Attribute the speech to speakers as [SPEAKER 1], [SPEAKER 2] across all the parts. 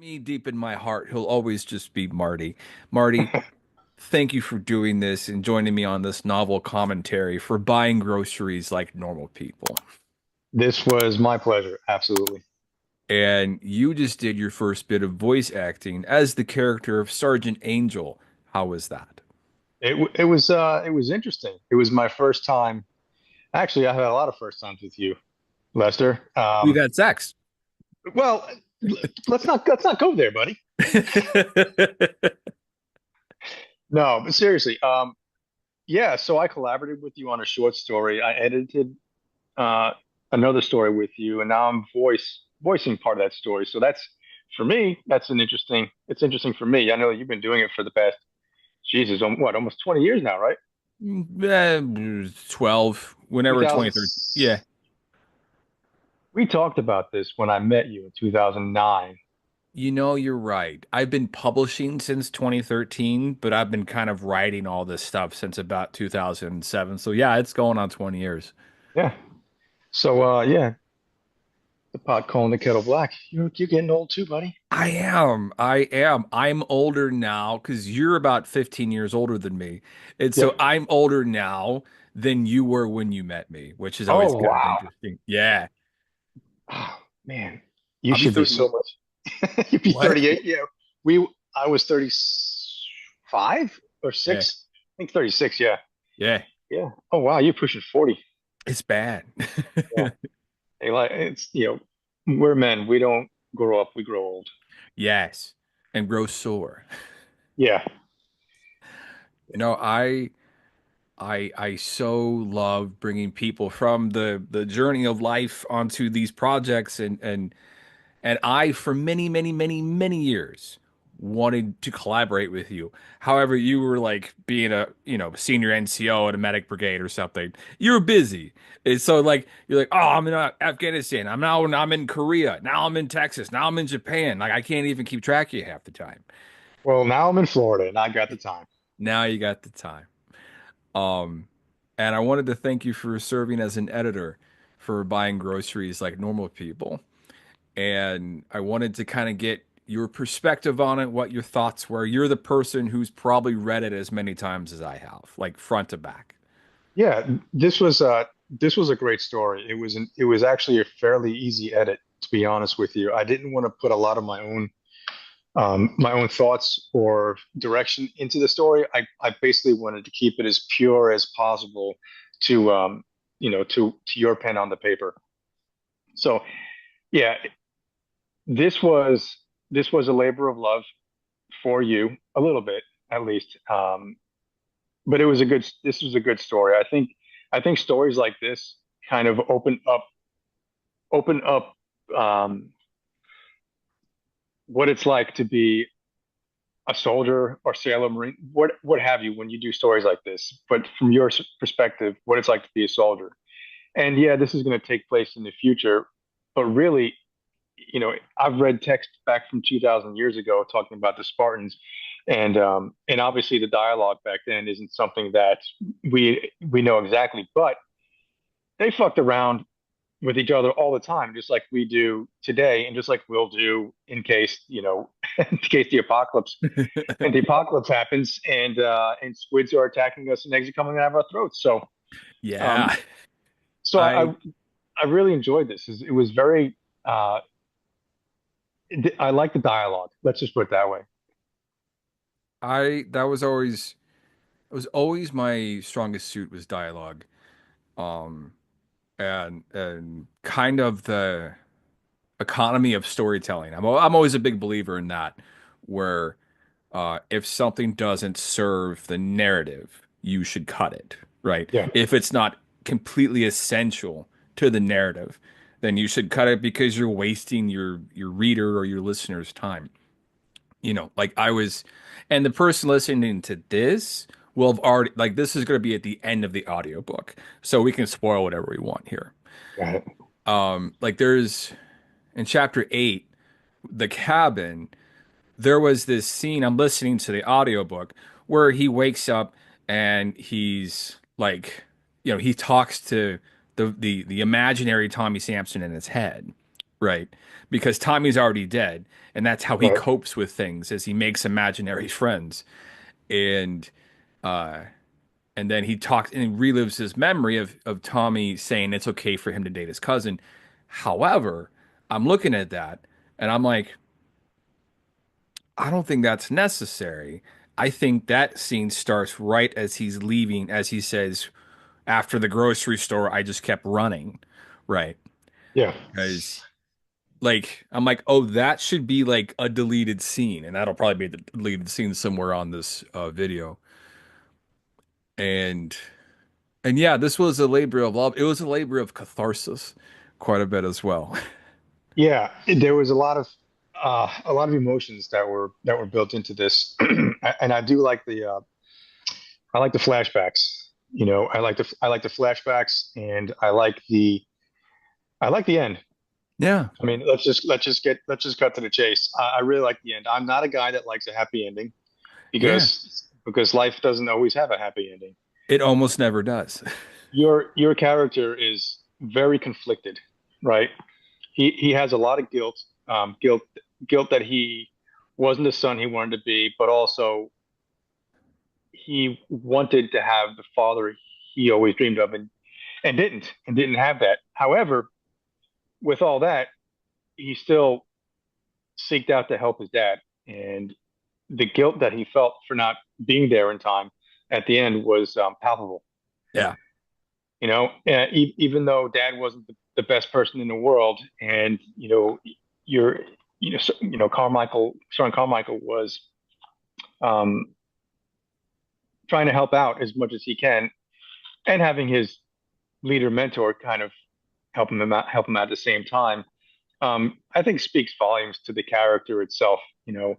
[SPEAKER 1] Me deep in my heart, he'll always just be Marty. Marty, thank you for doing this and joining me on this novel commentary for buying groceries like normal people.
[SPEAKER 2] This was my pleasure. Absolutely.
[SPEAKER 1] And you just did your first bit of voice acting as the character of Sergeant Angel. How was that?
[SPEAKER 2] It was interesting. It was my first time. Actually, I've had a lot of first times with you, Lester.
[SPEAKER 1] We've had sex.
[SPEAKER 2] Well, let's not go there, buddy. No, but seriously. Yeah. So I collaborated with you on a short story. I edited uh another story with you, and now I'm voicing part of that story. So that's for me. That's an interesting. It's interesting for me. I know you've been doing it for the past, Jesus, what, almost 20 years now, right?
[SPEAKER 1] 12, whenever
[SPEAKER 2] 2000.
[SPEAKER 1] 23rd. Yeah.
[SPEAKER 2] We talked about this when I met you in 2009.
[SPEAKER 1] You know, you're right. I've been publishing since 2013, but I've been kind of writing all this stuff since about 2007. So yeah, it's going on 20 years.
[SPEAKER 2] Yeah. So yeah, the pot calling the kettle black. You're getting old too, buddy.
[SPEAKER 1] I am. I am. I'm older now because you're about 15 years older than me. And so
[SPEAKER 2] Yep.
[SPEAKER 1] I'm older now than you were when you met me, which is always
[SPEAKER 2] Oh
[SPEAKER 1] kind of
[SPEAKER 2] wow.
[SPEAKER 1] interesting. Yeah.
[SPEAKER 2] Oh man. You
[SPEAKER 1] I'll be
[SPEAKER 2] should be
[SPEAKER 1] 30.
[SPEAKER 2] so much. You'd be
[SPEAKER 1] What?
[SPEAKER 2] 38. Yeah. I was 35 or
[SPEAKER 1] Yeah.
[SPEAKER 2] 6. I think 36, yeah.
[SPEAKER 1] Yeah.
[SPEAKER 2] Yeah. Oh wow, you're pushing 40.
[SPEAKER 1] It's bad.
[SPEAKER 2] Yeah. Hey, like we're men. We don't grow up, we grow old.
[SPEAKER 1] Yes. And grow sore.
[SPEAKER 2] Yeah.
[SPEAKER 1] You know, I so love bringing people from the journey of life onto these projects and I for many years wanted to collaborate with you. However, you were like being a, senior NCO at a medic brigade or something. You're busy. And so like you're like, "Oh, I'm in Afghanistan. I'm in Korea. Now I'm in Texas. Now I'm in Japan." Like I can't even keep track of you half the time.
[SPEAKER 2] Well, now I'm in Florida and I got the time.
[SPEAKER 1] Now you got the time. Um, and I wanted to thank you for serving as an editor for buying groceries like normal people. And I wanted to kind of get your perspective on it, what your thoughts were. You're the person who's probably read it as many times as I have, like front to back.
[SPEAKER 2] Yeah, this was a great story. It was actually a fairly easy edit, to be honest with you. I didn't want to put a lot of my own thoughts or direction into the story. I basically wanted to keep it as pure as possible to to your pen on the paper. So yeah, this was this was a labor of love for you, a little bit at least. But this was a good story. I think stories like this kind of open up um, what it's like to be a soldier or sailor, marine, what have you, when you do stories like this. But from your perspective, what it's like to be a soldier. And yeah, this is going to take place in the future, but really, I've read text back from 2,000 years ago talking about the Spartans, and obviously the dialogue back then isn't something that we know exactly, but they fucked around with each other all the time, just like we do today, and just like we'll do in case in case the apocalypse happens, and squids are attacking us and eggs are coming out of our throats. So, um,
[SPEAKER 1] Yeah,
[SPEAKER 2] so I
[SPEAKER 1] I
[SPEAKER 2] I, I really enjoyed this. It was very uh, I like the dialogue. Let's just put it that way.
[SPEAKER 1] I that was always my strongest suit was dialogue. Um and kind of the economy of storytelling. I'm always a big believer in that, where if something doesn't serve the narrative, you should cut it, right?
[SPEAKER 2] Yeah.
[SPEAKER 1] If it's not completely essential to the narrative, then you should cut it because you're wasting your reader or your listener's time. Like I was, and the person listening to this will have already, like, this is going to be at the end of the audiobook, so we can spoil whatever we want here.
[SPEAKER 2] Got it.
[SPEAKER 1] Like there's in chapter 8, the cabin, there was this scene, I'm listening to the audiobook, where he wakes up and he's like, he talks to the imaginary Tommy Sampson in his head, right? Because Tommy's already dead, and that's how he
[SPEAKER 2] Right.
[SPEAKER 1] copes with things, as he makes imaginary friends. And uh and then he talks and he relives his memory of Tommy saying it's okay for him to date his cousin. However, I'm looking at that and I'm like, I don't think that's necessary. I think that scene starts right as he's leaving, as he says, after the grocery store, I just kept running. Right.
[SPEAKER 2] Yeah.
[SPEAKER 1] Because like I'm like, oh, that should be like a deleted scene, and that'll probably be the deleted scene somewhere on this video. And yeah, this was a labor of love. It was a labor of catharsis, quite a bit as well.
[SPEAKER 2] Yeah. There was a lot of emotions that were built into this, and I do like I like the flashbacks. You know, I like the flashbacks, and I like the end.
[SPEAKER 1] Yeah,
[SPEAKER 2] I mean, let's just cut to the chase. I really like the end. I'm not a guy that likes a happy ending
[SPEAKER 1] yeah.
[SPEAKER 2] because life doesn't always have a happy ending.
[SPEAKER 1] It almost never does.
[SPEAKER 2] Your character is very conflicted, right? He has a lot of guilt, guilt that he wasn't the son he wanted to be, but also he wanted to have the father he always dreamed of, and didn't have that. However, with all that, he still seeked out to help his dad, and the guilt that he felt for not being there in time at the end was palpable.
[SPEAKER 1] Yeah,
[SPEAKER 2] You know, even though dad wasn't the best person in the world, and you're Carmichael, Sean Carmichael was um, trying to help out as much as he can, and having his leader mentor kind of help him out at the same time. I think speaks volumes to the character itself. You know,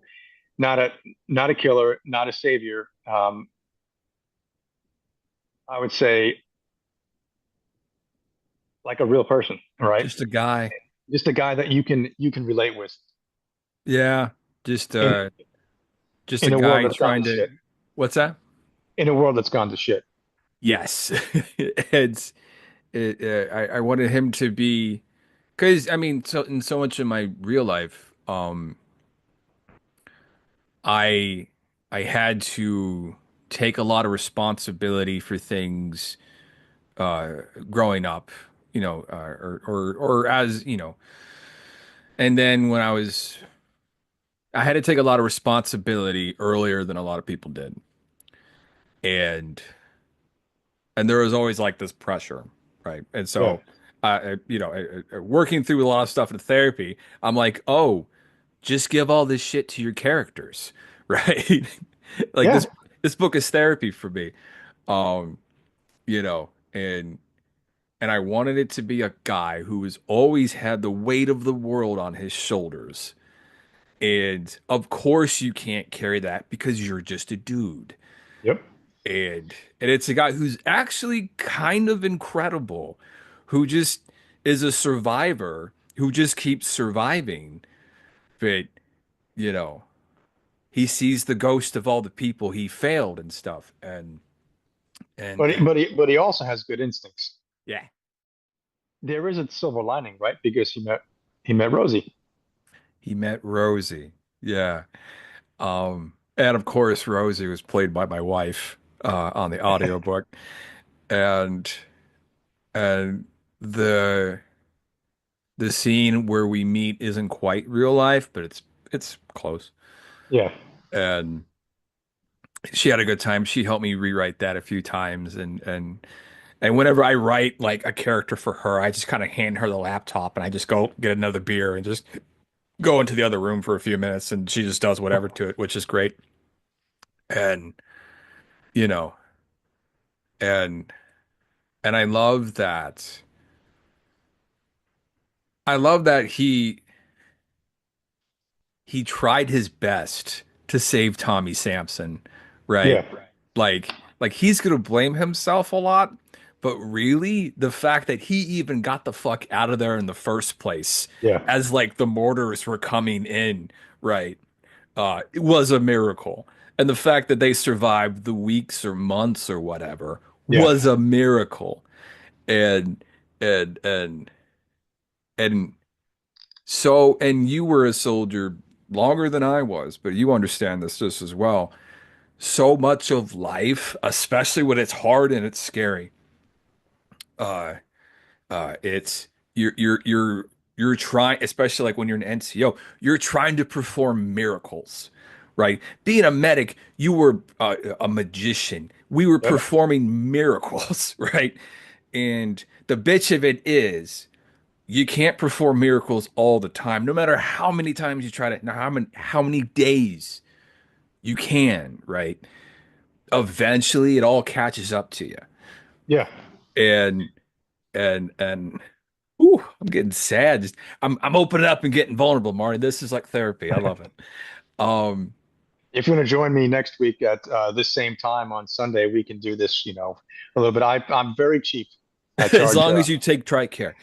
[SPEAKER 2] not a not a killer, not a savior. I would say like a real person, right?
[SPEAKER 1] just a guy.
[SPEAKER 2] Just a guy that you can relate with
[SPEAKER 1] Yeah, just
[SPEAKER 2] in
[SPEAKER 1] uh, just a
[SPEAKER 2] in a world
[SPEAKER 1] guy
[SPEAKER 2] that's gone
[SPEAKER 1] trying
[SPEAKER 2] to
[SPEAKER 1] to.
[SPEAKER 2] shit.
[SPEAKER 1] What's that?
[SPEAKER 2] In a world that's gone to shit.
[SPEAKER 1] Yes, it's. I wanted him to be, because I mean, so in so much of my real life, I I had to take a lot of responsibility for things growing up, or as and then when I had to take a lot of responsibility earlier than a lot of people did, and there was always like this pressure, right? And
[SPEAKER 2] Yeah,
[SPEAKER 1] so, working through a lot of stuff in therapy, I'm like, oh, just give all this shit to your characters, right? Like
[SPEAKER 2] yeah,
[SPEAKER 1] this book is therapy for me. Um, and I wanted it to be a guy who has always had the weight of the world on his shoulders. And of course you can't carry that because you're just a dude.
[SPEAKER 2] yep.
[SPEAKER 1] And it's a guy who's actually kind of incredible, who just is a survivor, who just keeps surviving. But, you know, he sees the ghost of all the people he failed and stuff. And
[SPEAKER 2] But he also has good instincts.
[SPEAKER 1] yeah,
[SPEAKER 2] There is a silver lining, right? Because he met Rosie.
[SPEAKER 1] he met Rosie. Yeah. And of course, Rosie was played by my wife on the audiobook. And and the the scene where we meet isn't quite real life, but it's close.
[SPEAKER 2] Yeah,
[SPEAKER 1] And she had a good time. She helped me rewrite that a few times, and whenever I write like a character for her, I just kind of hand her the laptop and I just go get another beer and just go into the other room for a few minutes, and she just does whatever to it, which is great. And you know, and I love that. I love that he tried his best to save Tommy Sampson, right?
[SPEAKER 2] yeah,
[SPEAKER 1] Like he's gonna blame himself a lot, but really the fact that he even got the fuck out of there in the first place
[SPEAKER 2] yeah,
[SPEAKER 1] as like the mortars were coming in, right? It was a miracle. And the fact that they survived the weeks or months or whatever
[SPEAKER 2] yeah.
[SPEAKER 1] was a miracle. And and and and So, and you were a soldier longer than I was, but you understand this just as well. So much of life, especially when it's hard and it's scary, uh, it's you're trying, especially like when you're an NCO, you're trying to perform miracles, right? Being a medic, you were a magician. We were
[SPEAKER 2] Yep.
[SPEAKER 1] performing miracles, right? And the bitch of it is you can't perform miracles all the time, no matter how many times you try to, now how many days you can, right? Eventually, it all catches up to you,
[SPEAKER 2] Yeah.
[SPEAKER 1] and and ooh, I'm getting sad. Just I'm opening up and getting vulnerable, Marty. This is like therapy. I love it. Um,
[SPEAKER 2] If you want to join me next week at this same time on Sunday, we can do this, a little bit. I'm very cheap. I
[SPEAKER 1] as
[SPEAKER 2] charge,
[SPEAKER 1] long as you take TRICARE.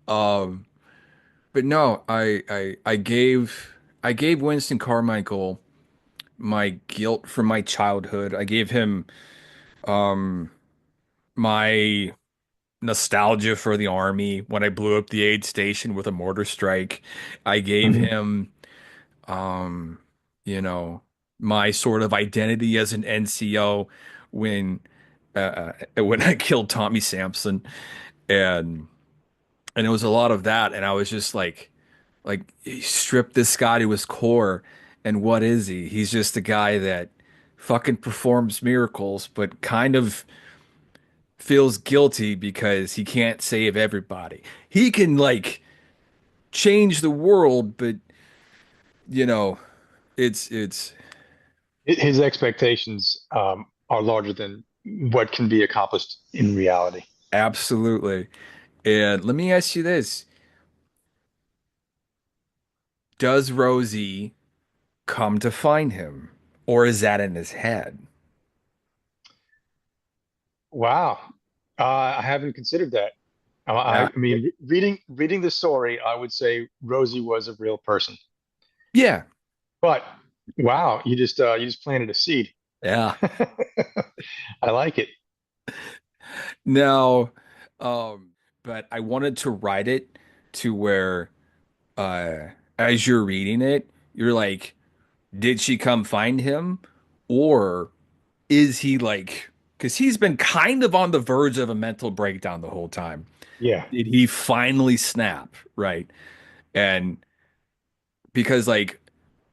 [SPEAKER 1] Um, but no, I gave Winston Carmichael my guilt from my childhood. I gave him my nostalgia for the army when I blew up the aid station with a mortar strike. I gave
[SPEAKER 2] Mhm.
[SPEAKER 1] him um, you know, my sort of identity as an NCO when when I killed Tommy Sampson, and and it was a lot of that, and I was just like he stripped this guy to his core, and what is he? He's just a guy that fucking performs miracles, but kind of feels guilty because he can't save everybody. He can like change the world, but you know, it's
[SPEAKER 2] His expectations are larger than what can be accomplished in reality.
[SPEAKER 1] absolutely. And let me ask you this. Does Rosie come to find him? Or is that in his head?
[SPEAKER 2] Wow. I haven't considered that.
[SPEAKER 1] Yeah.
[SPEAKER 2] I mean, reading the story, I would say Rosie was a real person.
[SPEAKER 1] Yeah.
[SPEAKER 2] But wow, you just planted a seed.
[SPEAKER 1] Yeah.
[SPEAKER 2] I like it.
[SPEAKER 1] No. Um, but I wanted to write it to where uh as you're reading it, you're like, did she come find him? Or is he like, because he's been kind of on the verge of a mental breakdown the whole time.
[SPEAKER 2] Yeah.
[SPEAKER 1] Did he finally snap? Right. And because like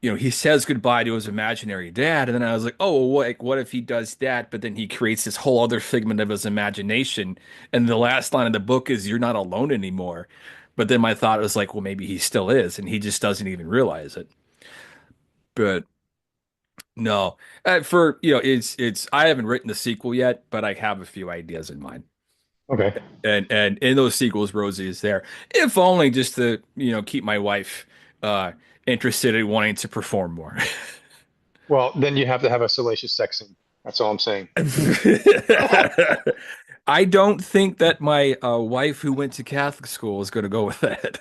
[SPEAKER 1] he says goodbye to his imaginary dad, and then I was like, oh, well, like what if he does that, but then he creates this whole other figment of his imagination, and the last line of the book is you're not alone anymore. But then my thought was like, well, maybe he still is, and he just doesn't even realize it. But no, for it's I haven't written the sequel yet, but I have a few ideas in mind.
[SPEAKER 2] Okay.
[SPEAKER 1] And in those sequels, Rosie is there, if only just to keep my wife uh interested in wanting to perform more.
[SPEAKER 2] Well, then you have to have a salacious sex scene. That's all I'm saying.
[SPEAKER 1] I don't think that my wife who went to Catholic school is going to go with that.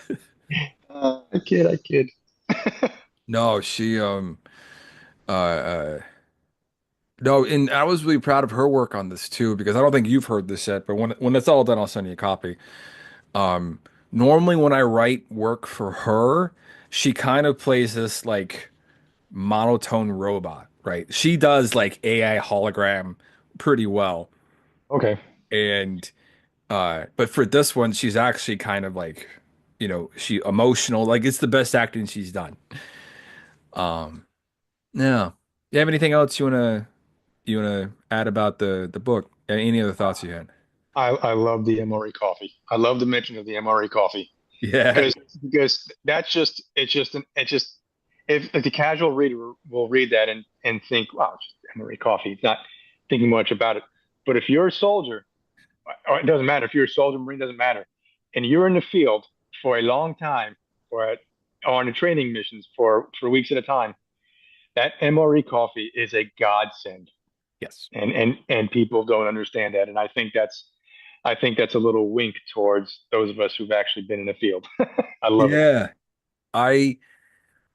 [SPEAKER 2] I kid, I kid.
[SPEAKER 1] No, she uh no, and I was really proud of her work on this too because I don't think you've heard this yet, but when it's all done, I'll send you a copy. Um, Normally when I write work for her, she kind of plays this like monotone robot, right? She does like AI hologram pretty well.
[SPEAKER 2] Okay.
[SPEAKER 1] And but for this one, she's actually kind of like, she emotional. Like it's the best acting she's done. Um, yeah. You have anything else you wanna add about the book? Any other thoughts you had?
[SPEAKER 2] I love the MRE coffee. I love the mention of the MRE coffee
[SPEAKER 1] Yeah.
[SPEAKER 2] because that's just it's just if the casual reader will read that and think, wow, it's just MRE coffee, it's not thinking much about it. But if you're a soldier, or it doesn't matter if you're a soldier, Marine doesn't matter, and you're in the field for a long time, or on the training missions for weeks at a time, that MRE coffee is a godsend,
[SPEAKER 1] Yes.
[SPEAKER 2] and people don't understand that, and I think that's a little wink towards those of us who've actually been in the field. I love it.
[SPEAKER 1] Yeah. I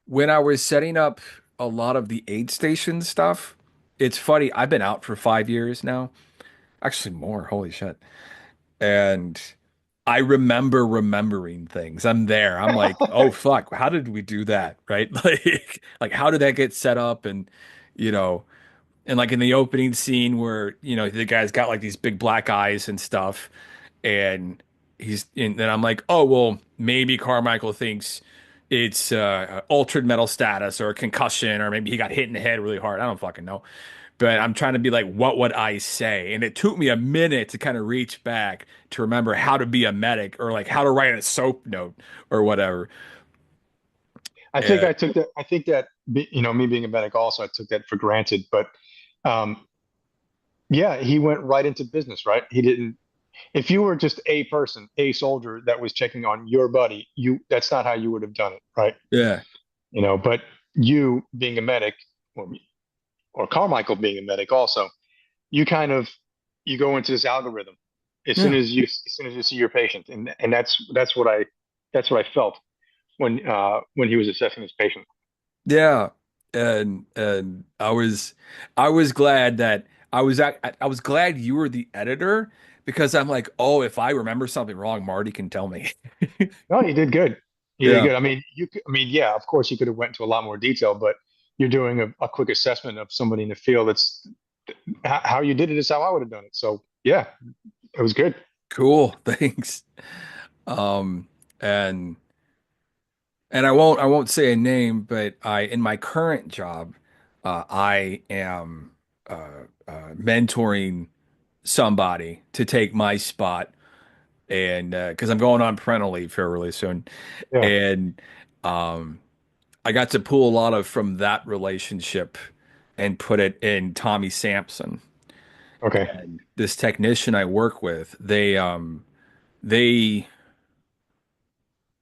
[SPEAKER 1] When I was setting up a lot of the aid station stuff, it's funny, I've been out for 5 years now. Actually more, holy shit. And I remember remembering things. I'm there. I'm like, oh fuck, how did we do that? Right? Like how did that get set up? And you know, and like in the opening scene where, the guy's got like these big black eyes and stuff, and then I'm like, oh well, maybe Carmichael thinks it's altered mental status or a concussion, or maybe he got hit in the head really hard. I don't fucking know. But I'm trying to be like, what would I say? And it took me a minute to kind of reach back to remember how to be a medic or like how to write a soap note or whatever.
[SPEAKER 2] I think
[SPEAKER 1] Yeah.
[SPEAKER 2] I took that. I think that me being a medic also, I took that for granted. But um, yeah, he went right into business, right? He didn't. If you were just a person, a soldier that was checking on your buddy, that's not how you would have done it, right?
[SPEAKER 1] Yeah.
[SPEAKER 2] But you being a medic, or Carmichael being a medic, also, you kind of you go into this algorithm
[SPEAKER 1] Yeah.
[SPEAKER 2] as soon as you see your patient, and that's what I felt when he was assessing his patient.
[SPEAKER 1] Yeah. And I was glad that I was glad you were the editor because I'm like, oh, if I remember something wrong, Marty can tell me.
[SPEAKER 2] No, you did good. You did
[SPEAKER 1] Yeah.
[SPEAKER 2] good. I mean, yeah, of course, you could have went into a lot more detail, but you're doing a quick assessment of somebody in the field. It's how you did it is how I would have done it. So yeah, it was good.
[SPEAKER 1] Cool. Thanks. Um and I won't say a name, but I in my current job, I am mentoring somebody to take my spot, and because I'm going on parental leave here really soon,
[SPEAKER 2] Yeah.
[SPEAKER 1] and um, I got to pull a lot of from that relationship and put it in Tommy Sampson.
[SPEAKER 2] Okay.
[SPEAKER 1] And this technician I work with, they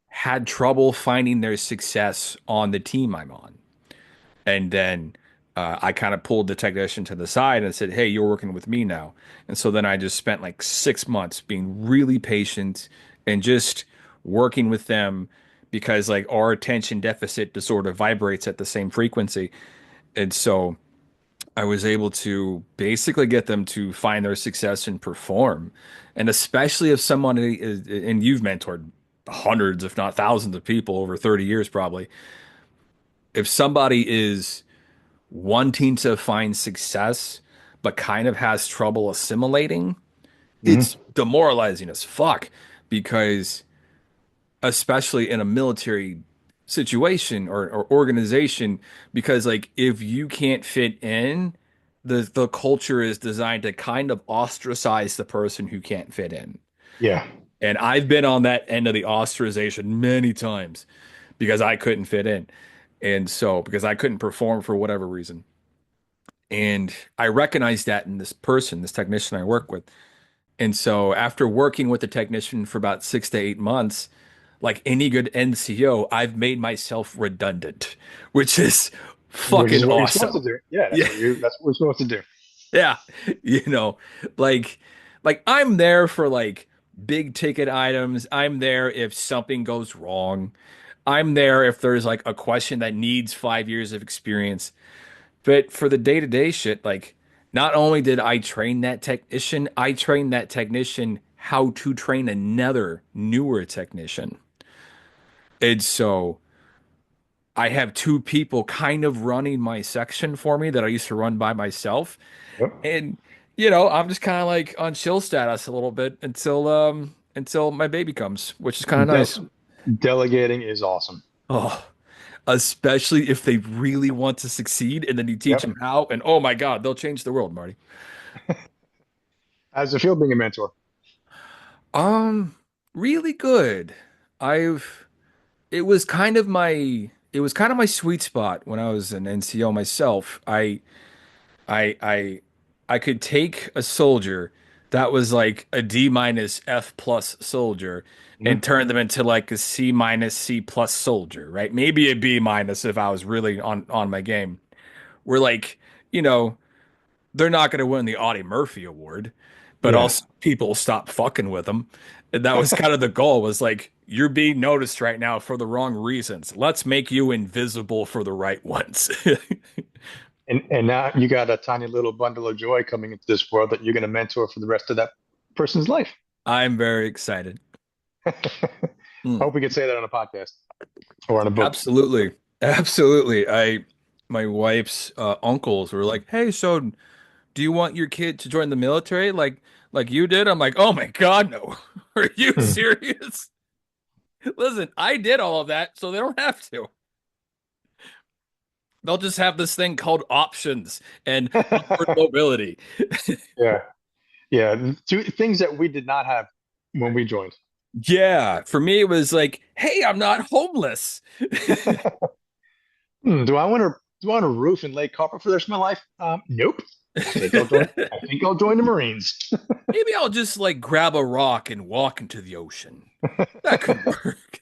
[SPEAKER 1] had trouble finding their success on the team I'm on. And then I kind of pulled the technician to the side and said, "Hey, you're working with me now." And so then I just spent like 6 months being really patient and just working with them because like our attention deficit disorder vibrates at the same frequency. And so I was able to basically get them to find their success and perform. And especially if someone is, and you've mentored hundreds, if not thousands of people over 30 years probably, if somebody is wanting to find success, but kind of has trouble assimilating, it's
[SPEAKER 2] Hmm.
[SPEAKER 1] demoralizing as fuck because, especially in a military situation or organization, because like if you can't fit in, the culture is designed to kind of ostracize the person who can't fit in.
[SPEAKER 2] Yeah.
[SPEAKER 1] And I've been on that end of the ostracization many times because I couldn't fit in. And so, because I couldn't perform for whatever reason. And I recognized that in this person, this technician I work with. And so after working with the technician for about 6 to 8 months, like any good NCO, I've made myself redundant, which is
[SPEAKER 2] Which
[SPEAKER 1] fucking
[SPEAKER 2] is what you're supposed to
[SPEAKER 1] awesome.
[SPEAKER 2] do. Yeah,
[SPEAKER 1] Yeah.
[SPEAKER 2] that's what we're supposed to do.
[SPEAKER 1] Yeah. You know, like I'm there for like big ticket items. I'm there if something goes wrong. I'm there if there's like a question that needs 5 years of experience. But for the day-to-day shit, like not only did I train that technician, I trained that technician how to train another newer technician. And so I have two people kind of running my section for me that I used to run by myself.
[SPEAKER 2] Yep.
[SPEAKER 1] And I'm just kind of like on chill status a little bit until my baby comes, which is kind of nice.
[SPEAKER 2] Del Delegating is awesome.
[SPEAKER 1] Oh, especially if they really want to succeed and then you teach them
[SPEAKER 2] Yep.
[SPEAKER 1] how, and oh my God, they'll change the world, Marty.
[SPEAKER 2] How's it feel being a mentor?
[SPEAKER 1] Um, really good. I've it was kind of my sweet spot when I was an NCO myself. I I could take a soldier that was like a D minus F plus soldier and
[SPEAKER 2] Hmm.
[SPEAKER 1] turn them into like a C minus C plus soldier, right? Maybe a B minus if I was really on my game. We're like, you know, they're not going to win the Audie Murphy Award, but
[SPEAKER 2] Yeah.
[SPEAKER 1] also people stop fucking with them. And that was kind of the goal was like, you're being noticed right now for the wrong reasons. Let's make you invisible for the right ones.
[SPEAKER 2] And now you got a tiny little bundle of joy coming into this world that you're going to mentor for the rest of that person's life.
[SPEAKER 1] I'm very excited. Mm.
[SPEAKER 2] Hope we could say that on a podcast or on a book.
[SPEAKER 1] Absolutely. Absolutely. My wife's uncles were like, "Hey, so do you want your kid to join the military like you did?" I'm like, "Oh my God, no." Are you
[SPEAKER 2] Hmm.
[SPEAKER 1] serious? Listen, I did all of that, so they don't have to. They'll just have this thing called options and upward mobility.
[SPEAKER 2] Yeah. Yeah. Two things that we did not have when we joined.
[SPEAKER 1] Yeah, for me it was like, "Hey, I'm not homeless."
[SPEAKER 2] Do I want to a roof and lay copper for the rest of my life? Nope. I think I'll join. I think I'll join the Marines.
[SPEAKER 1] Maybe I'll just like grab a rock and walk into the ocean. That could work.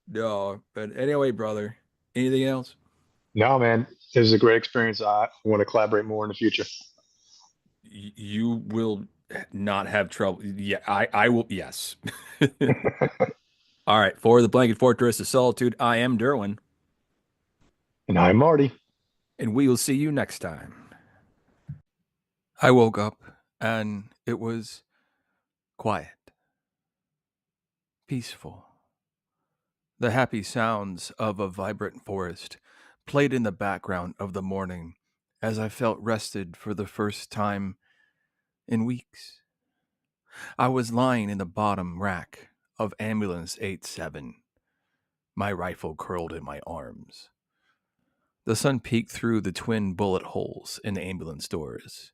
[SPEAKER 1] No, but anyway, brother, anything else?
[SPEAKER 2] No, man, this is a great experience. I want to collaborate more in the future.
[SPEAKER 1] You will not have trouble. Yeah, I will. Yes. All right. For the Blanket Fortress of Solitude, I am Derwin,
[SPEAKER 2] And I'm Marty.
[SPEAKER 1] and we will see you next time. I woke up and it was quiet, peaceful. The happy sounds of a vibrant forest played in the background of the morning as I felt rested for the first time in weeks. I was lying in the bottom rack of Ambulance 87, my rifle curled in my arms. The sun peeked through the twin bullet holes in the ambulance doors.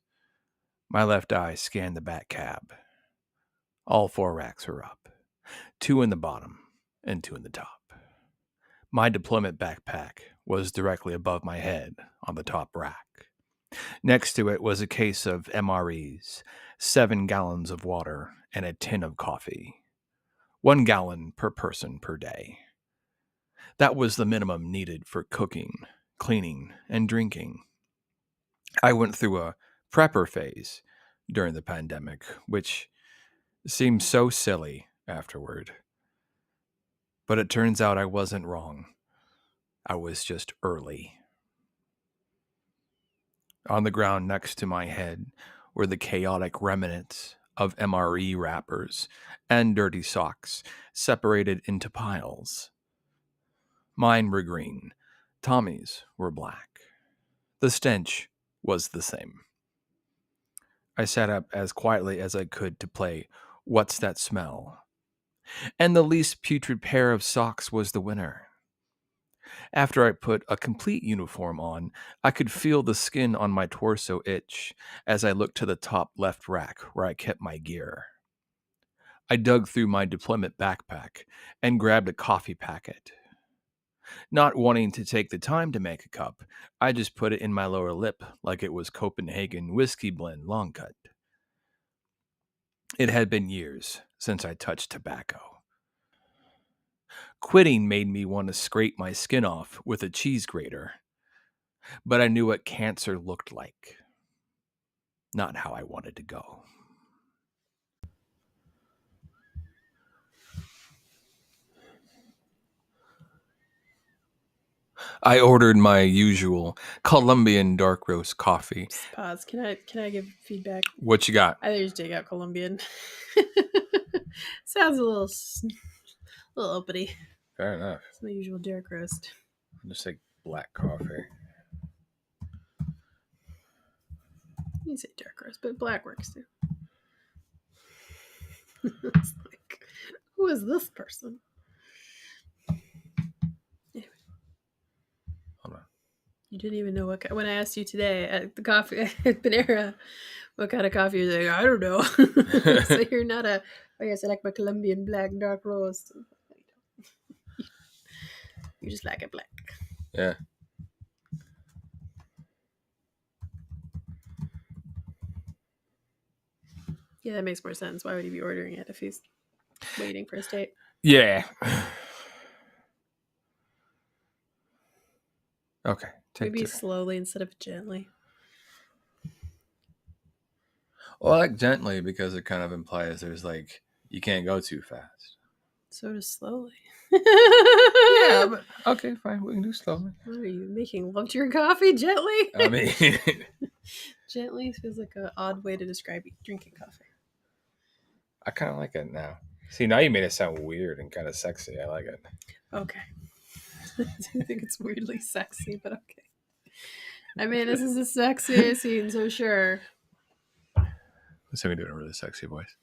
[SPEAKER 1] My left eye scanned the back cab. All four racks were up, two in the bottom and two in the top. My deployment backpack was directly above my head on the top rack. Next to it was a case of MREs, 7 gallons of water, and a tin of coffee. 1 gallon per person per day. That was the minimum needed for cooking, cleaning, and drinking. I went through a prepper phase during the pandemic, which seemed so silly afterward. But it turns out I wasn't wrong. I was just early. On the ground next to my head were the chaotic remnants of MRE wrappers and dirty socks separated into piles. Mine were green, Tommy's were black. The stench was the same. I sat up as quietly as I could to play What's That Smell? And the least putrid pair of socks was the winner. After I put a complete uniform on, I could feel the skin on my torso itch as I looked to the top left rack where I kept my gear. I dug through my deployment backpack and grabbed a coffee packet. Not wanting to take the time to make a cup, I just put it in my lower lip like it was Copenhagen whiskey blend long cut. It had been years since I touched tobacco. Quitting made me want to scrape my skin off with a cheese grater, but I knew what cancer looked like, not how I wanted to go. I ordered my usual Colombian dark roast coffee.
[SPEAKER 3] Just pause. Can I give feedback?
[SPEAKER 1] What you got?
[SPEAKER 3] I think you just take out Colombian. Sounds a little uppity.
[SPEAKER 1] Fair enough.
[SPEAKER 3] It's my usual dark roast.
[SPEAKER 1] I'll just take black coffee.
[SPEAKER 3] You can say dark roast, but black works too. It's like, who is this person? Anyway,
[SPEAKER 1] Hold on.
[SPEAKER 3] you didn't even know what. When I asked you today at the coffee at Panera, what kind of coffee you're like, I don't know. So you're not a. Oh yes, I like my Colombian black dark roast. You just like it black.
[SPEAKER 1] Yeah.
[SPEAKER 3] Yeah, that makes more sense. Why would he be ordering it if he's waiting for his date?
[SPEAKER 1] Yeah. Okay. Take
[SPEAKER 3] Maybe
[SPEAKER 1] two.
[SPEAKER 3] slowly instead of gently.
[SPEAKER 1] Well, I like gently because it kind of implies there's like you can't go too fast.
[SPEAKER 3] So does slowly.
[SPEAKER 1] Yeah, but okay, fine. We can do slowly.
[SPEAKER 3] What are you making love to your coffee gently?
[SPEAKER 1] I mean,
[SPEAKER 3] Gently feels like an odd way to describe drinking coffee.
[SPEAKER 1] I kind of like it now. See, now you made it sound weird and kind of sexy. I like it.
[SPEAKER 3] Okay. I do think it's weirdly sexy, but okay. I mean, this is the sexiest scene, so sure.
[SPEAKER 1] Let's see me doing a really sexy voice.